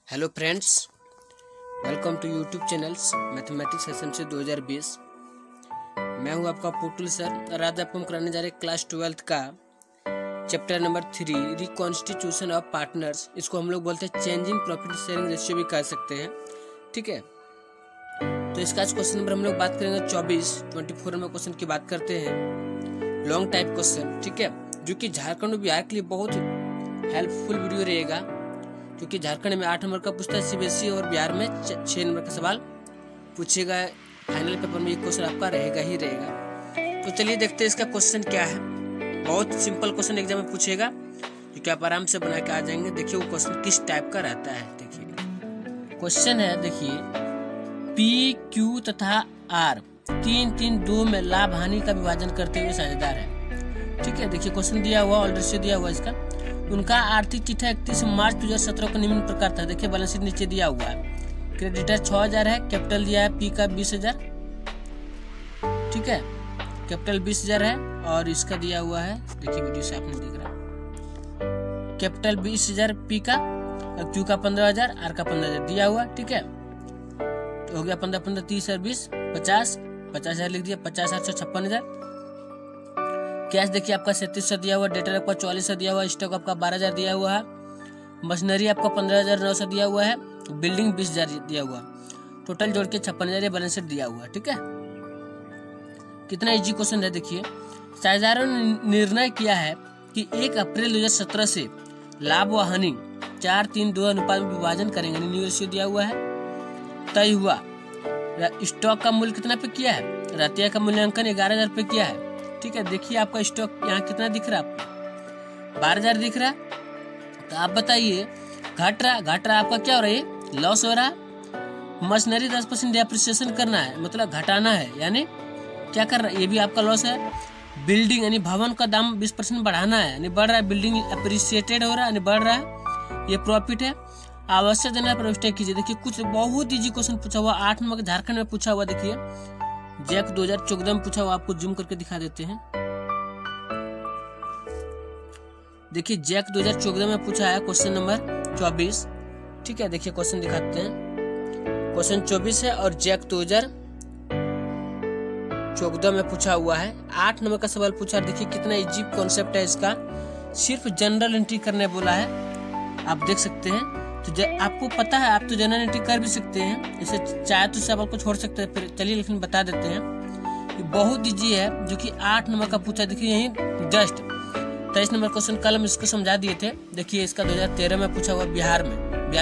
Hello friends, welcome to YouTube channels mathematics SMC 2020। मैं हूं आपका पोर्टल सर और आज आपको हम कराने जा रहे हैं क्लास 12th का chapter number 3 reconstitution of partners. इसको हम लोग बोलते हैं चेंजिंग प्रॉफिट शेयरिंग रेशियो भी कह सकते हैं। ठीक है, तो इसका आज क्वेश्चन नंबर हम लोग बात करेंगे 24 में क्वेश्चन की बात करते हैं। लॉन्ग टाइप क्वेश्चन, ठीक है, जो कि झारखंड और बिहार के लिए बहुत हेल्पफुल वीडियो रहेगा, क्योंकि झारखंड में 8 नंबर का पूछता है सीबीएसई और बिहार में 6 नंबर का सवाल पूछेगा। फाइनल पेपर में ये क्वेश्चन आपका रहेगा ही रहेगा। तो चलिए देखते हैं इसका क्वेश्चन क्या है। बहुत सिंपल क्वेश्चन एग्जाम में पूछेगा, क्योंकि आप आराम से बना के आ जाएंगे। देखिए वो क्वेश्चन किस टाइप का रहता है। देखिए क्वेश्चन है, देखिए पी क्यू तथा आर 3-3-2 में लाभ हानि का विभाजन करते हुए साझेदार है। ठीक है, देखिए क्वेश्चन दिया हुआ, ऑल रेशियो दिया हुआ इसका। उनका आर्थिक चिट्ठा 31 मार्च 2017 को निम्न प्रकार था। देखिए बैलेंस शीट नीचे दिया हुआ है। क्रेडिटर 6000 है, कैपिटल दिया है पी का 20000। ठीक है, कैपिटल 20000 है और इसका दिया हुआ है, देखिए वीडियो से आपने दिख रहा है, कैपिटल 20000 पी का और क्यू का 15000, आर का 15000 दिया हुआ। ठीक है, तो हो गया 15-15 30 और 20 50,000 लिख दिया। 50,856,000। कैश देखिए आपका 3700 दिया हुआ, डेटर आपका 4400 दिया हुआ, स्टॉक आपका 12000 दिया हुआ है, मशीनरी आपका 15,900 दिया हुआ है, बिल्डिंग 20,000 दिया हुआ, टोटल जोड़ के 56,000 बैलेंस शीट दिया हुआ है। ठीक है, कितना इजी क्वेश्चन है। देखिए साझेदारों ने निर्णय किया है कि 1 अप्रैल 2017 से लाभ व हानि 4-3-2 अनुपात में विभाजन करेंगे। न्यू रेशियो दिया हुआ है, तय हुआ। स्टॉक का मूल्य कितना पे किया है, रतिया का मूल्यांकन 11,000 पे किया है। ठीक है, देखिए आपका स्टॉक यहाँ कितना दिख रहा है आपको, 12,000 दिख रहा है। तो आप बताइए घट रहा आपका क्या हो रहा है, लॉस हो रहा है। मशीनरी 10% डेप्रिसिएशन करना है, मतलब घटाना है, यानी क्या कर रहा है, ये भी आपका लॉस है। बिल्डिंग यानी भवन का दाम 20% बढ़ाना है, यानी बढ़ रहा है, बिल्डिंग अप्रिसिएटेड हो रहा है, यानी बढ़ रहा है, ये प्रॉफिट है। आवश्यक देना पर मिस्टेक कीजिए। देखिए कुछ बहुत इजी क्वेश्चन पूछा हुआ, 8 नंबर झारखंड में पूछा हुआ। देखिए जैक 2014 में पूछा हुआ, आपको जूम करके दिखा देते हैं। देखिए जैक 2014 में पूछा है क्वेश्चन नंबर 24। ठीक है, देखिए क्वेश्चन दिखाते हैं। क्वेश्चन 24 है और जैक 2014 में पूछा हुआ है। 8 नंबर का सवाल पूछा। देखिए कितना इजी कॉन्सेप्ट है इसका, सिर्फ जनरल एंट्री करने बोला है, आप देख सकते हैं। तो आपको पता है, आप तो जनरल एंट्री कर भी सकते हैं, इसे चाहे तो सवाल को छोड़ सकते हैं, फिर चलिए लेकिन बता देते हैं। ये बहुत इजी है, जो कि 8 नंबर का पूछा। देखिए यही जस्ट 23 नंबर क्वेश्चन कल हम इसको समझा दिए थे। देखिए इसका 2013 में पूछा हुआ, बिहार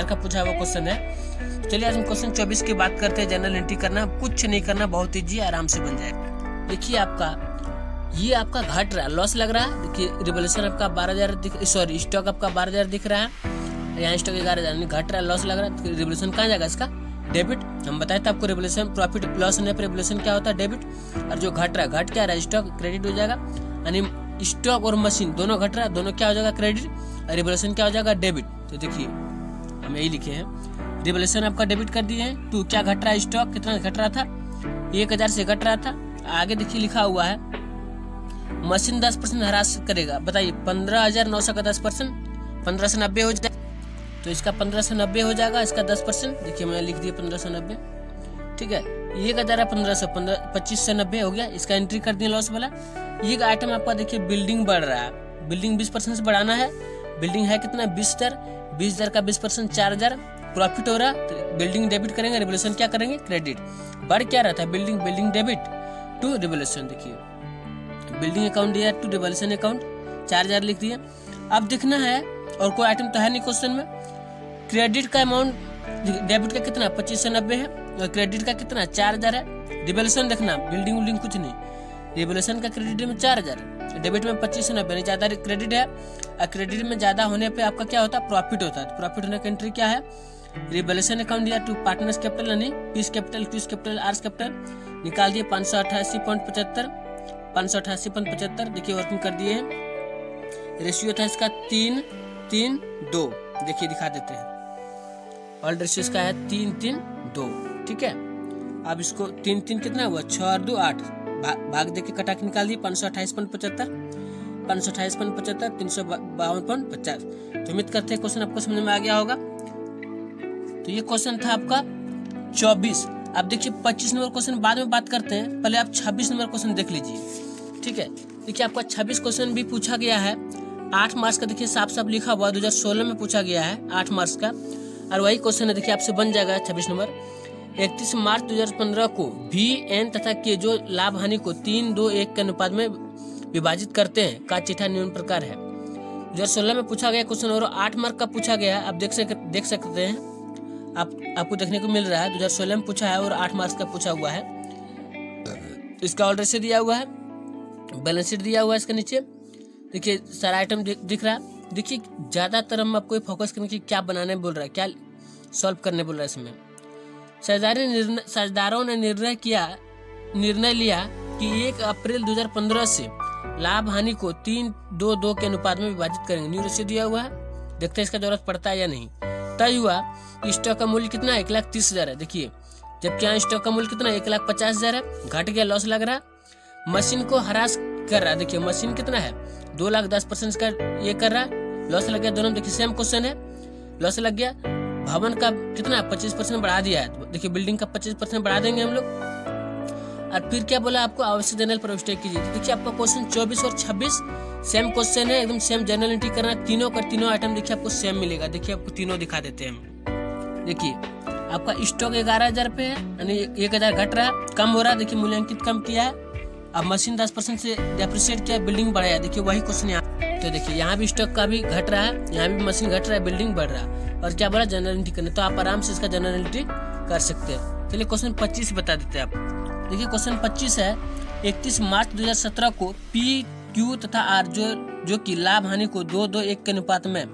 का पूछा हुआ क्वेश्चन है। चलिए आज हम क्वेश्चन 24 की बात करते हैं। जनरल एंट्री करना, कुछ नहीं करना, बहुत इजी, आराम से बन जाएगा। देखिए ये आपका घट रहा है, लॉस लग रहा है। देखिए रिवोल्यूशन आपका 12,000 सॉरी स्टॉक आपका 12,000 दिख रहा है, यहाँ स्टॉक 11,000 घट रहा है, लॉस लग रहा है। रिवोल्यूशन कहाँ जाएगा इसका, डेबिट। हम बताए थे आपको रिवोल्यूशन प्रॉफिट लॉस होने पर रिवोल्यूशन क्या होता है, डेबिट। और जो घट रहा है, घट क्या रहा है, स्टॉक क्रेडिट हो जाएगा। यानी स्टॉक और मशीन दोनों घट रहा है, दोनों क्या हो जाएगा, क्रेडिट, और रिवोल्यूशन क्या हो जाएगा, डेबिट। तो देखिए हम यही लिखे हैं, रिवोल्यूशन आपका डेबिट कर दिए हैं। टू क्या घट रहा है, स्टॉक कितना घट रहा था, 1,000 से घट रहा था। आगे देखिए लिखा हुआ है मशीन 10% ह्रास करेगा। बताइए 15,900 का 10%, 1590 हो जाएगा। तो इसका 1590 हो जाएगा, इसका 10%। देखिए मैंने लिख दिया 1590। ठीक है, 1,000 1500 25 से 90 हो गया, इसका एंट्री कर दिया लॉस वाला। ये आइटम आपका देखिए बिल्डिंग बढ़ रहा है, बिल्डिंग 20% से बढ़ाना है। बिल्डिंग है कितना, 20,000 का 20% 4,000 प्रॉफिट हो रहा है। तो बिल्डिंग डेबिट करेंगे, रिवोल्यूशन क्या करेंगे, क्रेडिट। बढ़ क्या रहा था, बिल्डिंग डेबिट टू रिवोल्यूशन। देखिए बिल्डिंग अकाउंट दिया टू रिवोल्यूशन अकाउंट, 4,000 लिख दिया। अब देखना है, और कोई आइटम तो है नहीं क्वेश्चन में। क्रेडिट का अमाउंट, डेबिट का कितना 25 से 90 है, और क्रेडिट का कितना 4,000 है। रिवोल्यूशन देखना, बिल्डिंग कुछ नहीं, रिवोल्यूशन का क्रेडिट में 4,000 है, डेबिट में 25 से 90 ज्यादा क्रेडिट है। और क्रेडिट में ज्यादा होने पे आपका क्या होता है, प्रॉफिट होता है। तो प्रॉफिट होने का एंट्री क्या है, रिवोल्यूशन अकाउंट दिया टू पार्टनर्स कैपिटल, यानी P's capital, Q's capital, R's capital, निकाल दिए 588.75, 588.75। देखिए वर्किंग कर दिए हैं। रेशियो था इसका 3-3-2, देखिए दिखा देते हैं। ऑल रेशियो इसका है 3-3-2। ठीक है, अब इसको 3-3 कितना हुआ, 6 और 2 8, भाग देके कटा के निकाल दिए 528.75, 528.75, 352.50। तो उम्मीद करते हैं क्वेश्चन आपको समझ में आ गया होगा। तो ये क्वेश्चन था आपका 24। अब देखिए 25 नंबर क्वेश्चन बाद में बात करते हैं, पहले आप 26 नंबर क्वेश्चन देख लीजिए। ठीक है, देखिए आपका 26 क्वेश्चन भी पूछा गया है 8 मार्क्स का। देखिए साफ साफ लिखा हुआ 2016 में पूछा गया है 8 मार्क्स का, और वही क्वेश्चन है देखिए आपसे बन जाएगा 26 नंबर। 31 मार्च 2015 को भी एन तथा के जो लाभ हानि को 3, 2, 1 के अनुपात में विभाजित करते हैं का चिट्ठा निम्न प्रकार है। 2016 में पूछा गया क्वेश्चन और 8 मार्क का पूछा गया। आप देख सकते हैं, आपको देखने को मिल रहा है 2016 में पूछा है और 8 मार्क्स का पूछा हुआ है। इसका ऑर्डर से दिया हुआ है, बैलेंस शीट दिया हुआ है इसके नीचे। देखिए सारा आइटम दिख रहा है। देखिए ज्यादातर हम आपको फोकस करने की क्या बनाने बोल रहा है, क्या सॉल्व करने बोल रहा है इसमें। साझेदारों ने निर्णय लिया कि 1 अप्रैल 2015 से लाभ हानि को 3-2-2 के अनुपात में विभाजित करेंगे। न्यू रेशियो दिया हुआ है, देखते हैं इसका जरूरत पड़ता है या नहीं। तय हुआ स्टॉक का मूल्य कितना है, 1,30,000 है। देखिए जबकि यहाँ स्टॉक का मूल्य कितना है, 1,50,000 है। घट गया, लॉस लग रहा। मशीन को हरास कर रहा है। देखिए मशीन कितना है, 2,10% का ये कर रहा है, लॉस लग गया। दोनों देखिए सेम क्वेश्चन है, लॉस लग गया। भवन का कितना 25% बढ़ा दिया है। देखिए बिल्डिंग का 25% बढ़ा देंगे हम लोग। और फिर क्या बोला आपको, आवश्यक जनरल प्रविष्टि कीजिए। तो देखिए आपका क्वेश्चन 24 और 26 सेम क्वेश्चन है, एकदम सेम जनरल एंट्री करना। तीनों का तीनों आइटम देखिए आपको सेम मिलेगा। देखिए आपको तीनों दिखा देते हैं हम। देखिए आपका स्टॉक 11,000 पे है, यानी 1,000 घट रहा है, कम हो रहा है। देखिए मूल्यांकित कम किया है। अब मशीन 10% से डेप्रिशिएट किया, बिल्डिंग बढ़ाया। देखिए वही क्वेश्चन यहाँ। तो देखिए यहाँ भी स्टॉक का भी घट रहा है, यहाँ भी मशीन घट रहा है, बिल्डिंग बढ़ रहा है। और क्या बोला, जनरल एंट्री करने। तो आप आराम से इसका जनरल एंट्री कर सकते हैं। चलिए क्वेश्चन 25 बता देते हैं आप। देखिए क्वेश्चन 25 है, 31 मार्च 2017 को पी, क्यू तथा आर जो कि लाभ हानि को 2-2-1 के अनुपात में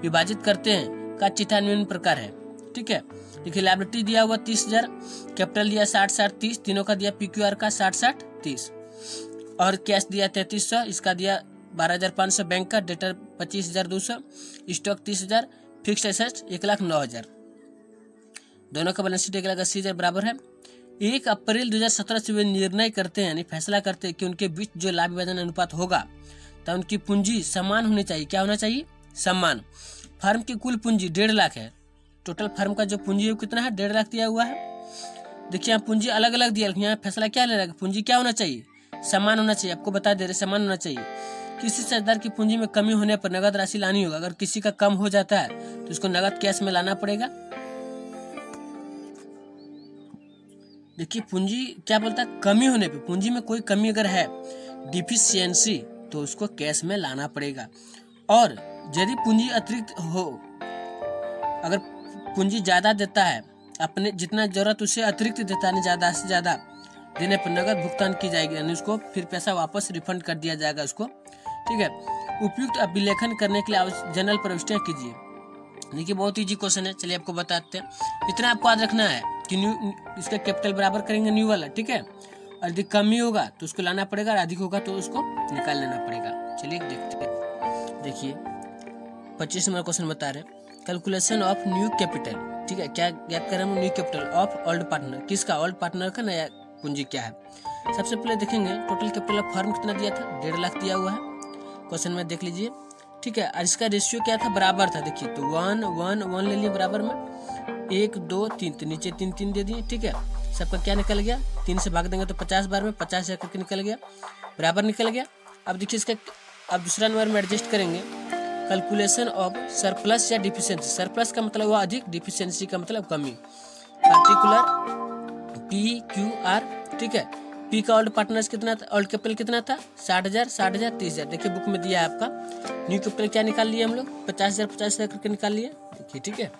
विभाजित करते हैं का चिट्ठा निम्न प्रकार है। ठीक है, देखिए लायबिलिटी दिया हुआ 30,000, कैपिटल दिया 60-60-30, तीनों का दिया PQR का 60-60-30, और कैश दिया 3300, इसका दिया 12,500, बैंक का डेटर 25,200, स्टॉक 30,000, फिक्स्ड एसेट्स 1,09,000। दोनों का बैलेंस शीट 1,80,000 बराबर है। 1 अप्रैल 2017 से वे निर्णय करते हैं, यानी फैसला करते हैं कि उनके बीच जो लाभ विभाजन अनुपात होगा तो उनकी पूंजी समान होनी चाहिए। क्या होना चाहिए, समान। फर्म की कुल पूंजी 1.5 लाख है। टोटल फर्म का जो पूंजी है वो कितना है, 1.5 लाख दिया हुआ है। देखिए यहाँ पूंजी अलग अलग दिया, यहाँ फैसला क्या ले रहा है, पूंजी क्या होना चाहिए, समान होना चाहिए। आपको बता दे रहे समान होना चाहिए। किसी साझेदार की पूंजी में कमी होने पर नगद राशि लानी होगा। अगर किसी का कम हो जाता है तो उसको नगद कैश में लाना पड़ेगा। देखिए पूंजी क्या बोलता है, कमी होने पे, पूंजी में कोई कमी अगर है, डिफिशियंसी, तो उसको कैश में लाना पड़ेगा। और यदि पूंजी अतिरिक्त हो, अगर पूंजी ज्यादा देता है, अपने जितना जरूरत उससे अतिरिक्त देता है, ज्यादा से ज्यादा देने पर नगद भुगतान की जाएगी, यानी उसको फिर पैसा वापस रिफंड कर दिया जाएगा उसको। ठीक है, उपयुक्त अभिलेखन करने के लिए जनरल प्रविष्टियां कीजिए। देखिए बहुत इजी क्वेश्चन है, चलिए आपको बताते हैं। इतना आपको याद रखना है कि न्यू इसका कैपिटल बराबर करेंगे न्यू वाला। ठीक है, और यदि कमी होगा तो उसको लाना पड़ेगा, और अधिक होगा तो उसको निकाल लेना पड़ेगा। चलिए देखते हैं। देखिए 25 नंबर क्वेश्चन बता रहे हैं, कैलकुलेशन ऑफ न्यू कैपिटल। ठीक है, क्या याद करें हम, new capital of old partner. किसका, ओल्ड पार्टनर का नया पूंजी क्या है। सबसे पहले देखेंगे टोटल कैपिटल ऑफ फर्म कितना दिया था, 1.5 लाख दिया हुआ है क्वेश्चन में, देख लीजिए। ठीक है, और इसका रेशियो क्या था, बराबर था। देखिए तो 1-1-1 ले लिए बराबर में, 1-2-3, तो नीचे 3-3 दे दिए। ठीक है, सबका क्या निकल गया, 3 से भाग देंगे तो 50 बार में 50,000 करके निकल गया, बराबर निकल गया। अब देखिए इसका अब दूसरा नंबर में एडजस्ट करेंगे, कैलकुलेशन ऑफ सरप्लस या डिफिशियंसी। सरप्लस का मतलब हुआ अधिक, डिफिशियंसी का मतलब कमी। Particular PQR। ठीक है, पी का ओल्ड पार्टनर्स कितना था, ओल्ड कैपिटल कितना था, 60,000, 60,000, 30,000। देखिए बुक में दिया है आपका। न्यू कैपिटल क्या निकाल लिए हम लोग, 50,000, 50,000 करके निकाल लिए। देखिए ठीक है,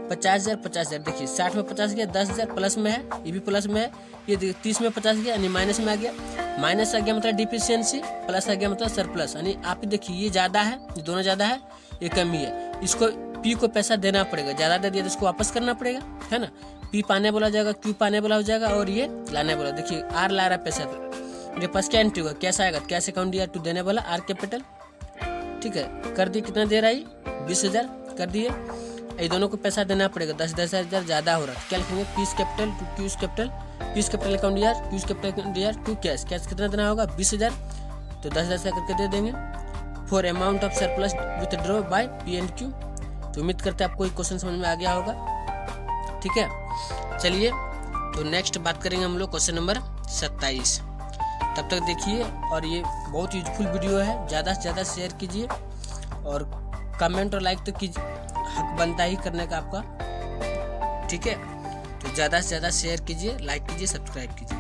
50,000, 50,000। देखिए 60 में 50 गया, 10,000 प्लस में है, ये भी प्लस में है। ये देखिए 30 में 50 गया, यानी माइनस में आ गया। माइनस आ गया मतलब डिफिशियंसी, प्लस आ गया मतलब सरप्लस। यानी आप देखिए ये ज्यादा है, ये दोनों ज्यादा है, ये कमी है। इसको पी को पैसा देना पड़ेगा, ज्यादा दे दिया तो इसको वापस करना पड़ेगा, है ना। पी पाने बोला जाएगा, क्यू पाने बोला हो जाएगा, और ये लाने बोला। देखिए आर ला रहा है पैसा, तो मेरे पास क्या एंट्री होगा, कैसा आएगा, कैश अकाउंट दिया टू देने वाला आर कैपिटल। ठीक है, कर दी, कितना दे रहा है, 20,000 कर दिए। ये दोनों को पैसा देना पड़ेगा, 10,000 ज्यादा हो रहा है। क्या लिखेंगे, P's capital to Q's capital, P's capital account दिया, क्यूज कैपिटल अकाउंट दिया टू कैश। कैश कितना देना होगा, 20,000, तो 10,000 करके दे देंगे। For amount of surplus withdraw by P&Q। तो उम्मीद करते हैं आपको ये क्वेश्चन समझ में आ गया होगा। ठीक है, चलिए तो नेक्स्ट बात करेंगे हम लोग क्वेश्चन नंबर 27। तब तक देखिए, और ये बहुत यूजफुल वीडियो है, ज़्यादा से ज़्यादा शेयर कीजिए और कमेंट और लाइक तो कीजिए, हक बनता ही करने का आपका। ठीक है, तो ज़्यादा से ज़्यादा शेयर कीजिए, लाइक कीजिए, सब्सक्राइब कीजिए।